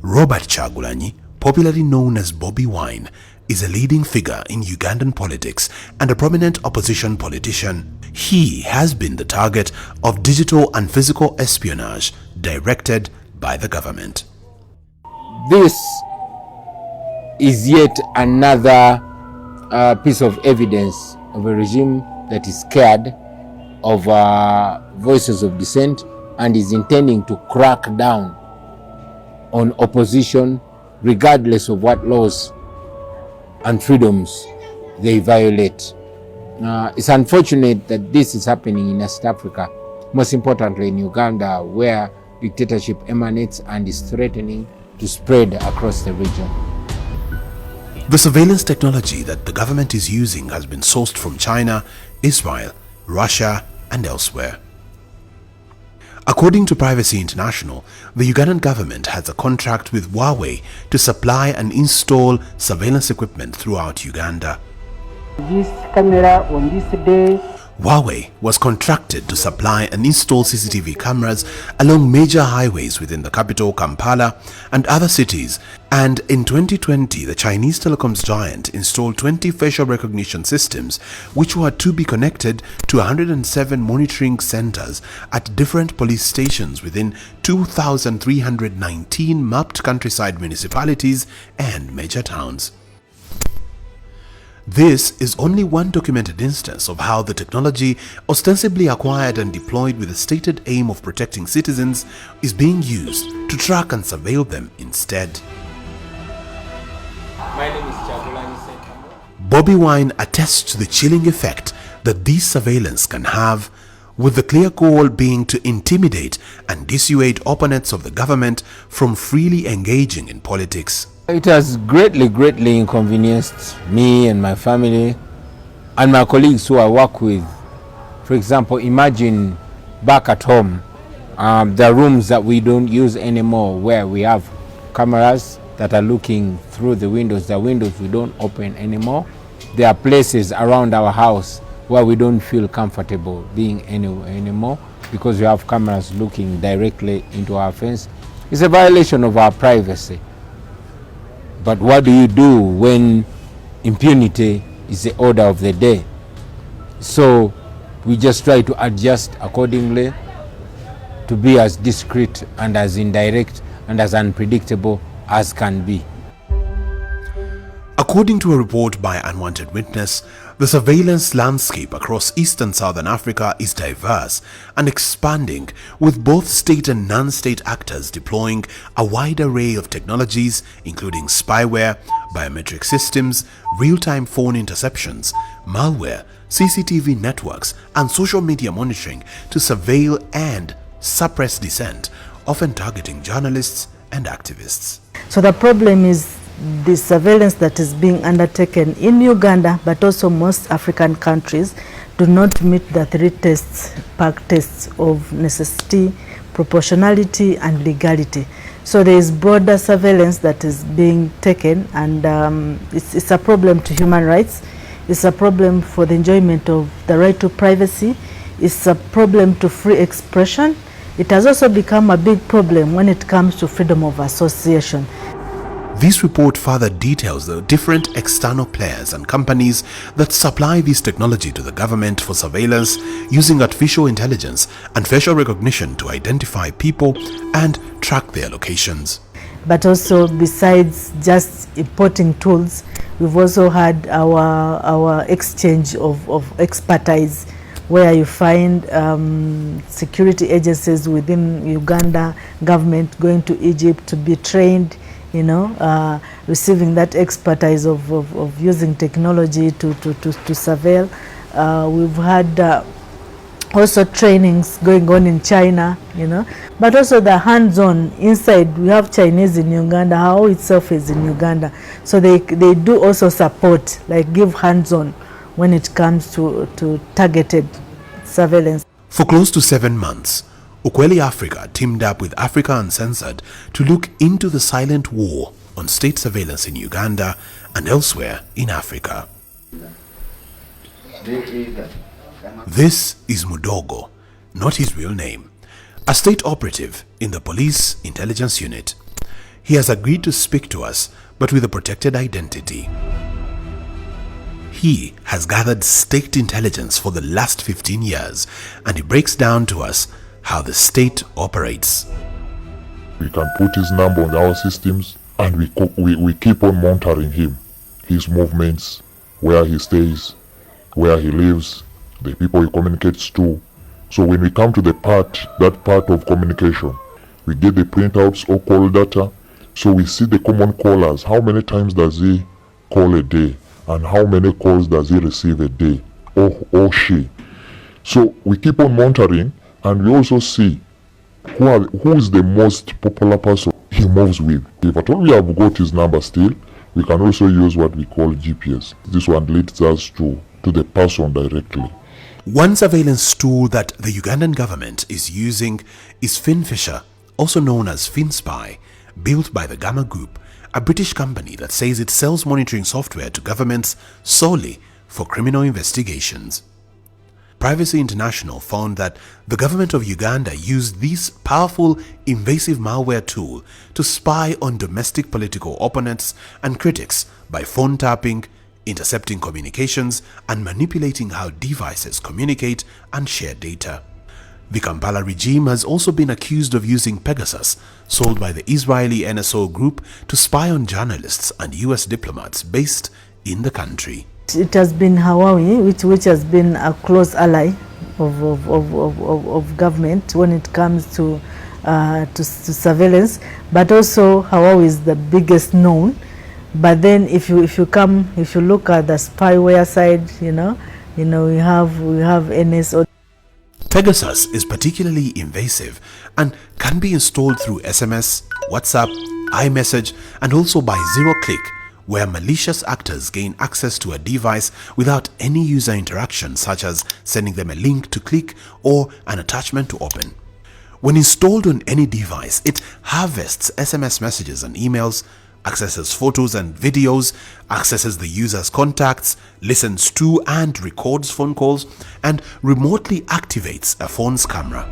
Robert KYAGULANYI, popularly known as Bobi Wine, is a leading figure in Ugandan politics and a prominent opposition politician. He has been the target of digital and physical espionage directed by the government. This is yet another piece of evidence of a regime that is scared of voices of dissent and is intending to crack down on opposition regardless of what laws and freedoms they violate. It's unfortunate that this is happening in East Africa, most importantly in Uganda, where dictatorship emanates and is threatening to spread across the region. The surveillance technology that the government is using has been sourced from China, Israel, Russia, and elsewhere. According to Privacy International, the Ugandan government has a contract with Huawei to supply and install surveillance equipment throughout Uganda. This camera on this day. Huawei was contracted to supply and install CCTV cameras along major highways within the capital Kampala and other cities, and in 2020 the Chinese telecoms giant installed 20 facial recognition systems which were to be connected to 107 monitoring centers at different police stations within 2,319 mapped countryside municipalities and major towns. This is only one documented instance of how the technology, ostensibly acquired and deployed with the stated aim of protecting citizens, is being used to track and surveil them instead. My name is KYAGULANYI SENTAMU. Bobi Wine attests to the chilling effect that this surveillance can have, with the clear goal being to intimidate and dissuade opponents of the government from freely engaging in politics. It has greatly inconvenienced me and my family and my colleagues who I work with. For example, imagine back at home, there are rooms that we don't use anymore where we have cameras that are looking through the windows. The windows we don't open anymore. There are places around our house where we don't feel comfortable being anymore because we have cameras looking directly into our fence. It's a violation of our privacy. But what do you do when impunity is the order of the day? So we just try to adjust accordingly to be as discreet and as indirect and as unpredictable as can be. According to a report by Unwanted Witness, the surveillance landscape across East and Southern Africa is diverse and expanding, with both state and non-state actors deploying a wide array of technologies including spyware, biometric systems, real-time phone interceptions, malware, CCTV networks and social media monitoring to surveil and suppress dissent, often targeting journalists and activists. So the problem is the surveillance that is being undertaken in Uganda, but also most African countries, do not meet the three PAC tests of necessity, proportionality and legality. So there is broader surveillance that is being taken, and it's a problem to human rights. It's a problem for the enjoyment of the right to privacy. It's a problem to free expression. It has also become a big problem when it comes to freedom of association. This report further details the different external players and companies that supply this technology to the government for surveillance using artificial intelligence and facial recognition to identify people and track their locations. But also, besides just importing tools, we've also had our exchange of expertise, where you find security agencies within Uganda government going to Egypt to be trained, you know, receiving that expertise of using technology to surveil. We've had also trainings going on in China, you know, but also the hands-on inside. We have Chinese in Uganda, how itself is in Uganda. So they do also support, like give hands-on when it comes to targeted surveillance. For close to 7 months, Ukweli Africa teamed up with Africa Uncensored to look into the silent war on state surveillance in Uganda and elsewhere in Africa. This is Mudogo, not his real name, a state operative in the police intelligence unit. He has agreed to speak to us, but with a protected identity. He has gathered state intelligence for the last 15 years, and he breaks down to us how the state operates. We can put his number on our systems, and we keep on monitoring him, his movements, where he stays, where he lives, the people he communicates to. So when we come to that part of communication, we get the printouts or call data, so we see the common callers. How many times does he call a day, and how many calls does he receive a day, or she? So we keep on monitoring, and we also see who is the most popular person he moves with. If at all we have got his number still, we can also use what we call GPS. This one leads us to the person directly. One surveillance tool that the Ugandan government is using is FinFisher, also known as FinSpy, built by the Gamma Group, a British company that says it sells monitoring software to governments solely for criminal investigations. Privacy International found that the government of Uganda used this powerful invasive malware tool to spy on domestic political opponents and critics by phone tapping, intercepting communications, and manipulating how devices communicate and share data. The Kampala regime has also been accused of using Pegasus, sold by the Israeli NSO group, to spy on journalists and US diplomats based in the country. It has been Hawaii, which has been a close ally of government when it comes to surveillance, but also Hawaii is the biggest known. But then if you look at the spyware side, we have NSO. Pegasus is particularly invasive and can be installed through SMS, WhatsApp, iMessage, and also by zero-click, where malicious actors gain access to a device without any user interaction, such as sending them a link to click or an attachment to open. When installed on any device, it harvests SMS messages and emails, accesses photos and videos, accesses the user's contacts, listens to and records phone calls, and remotely activates a phone's camera.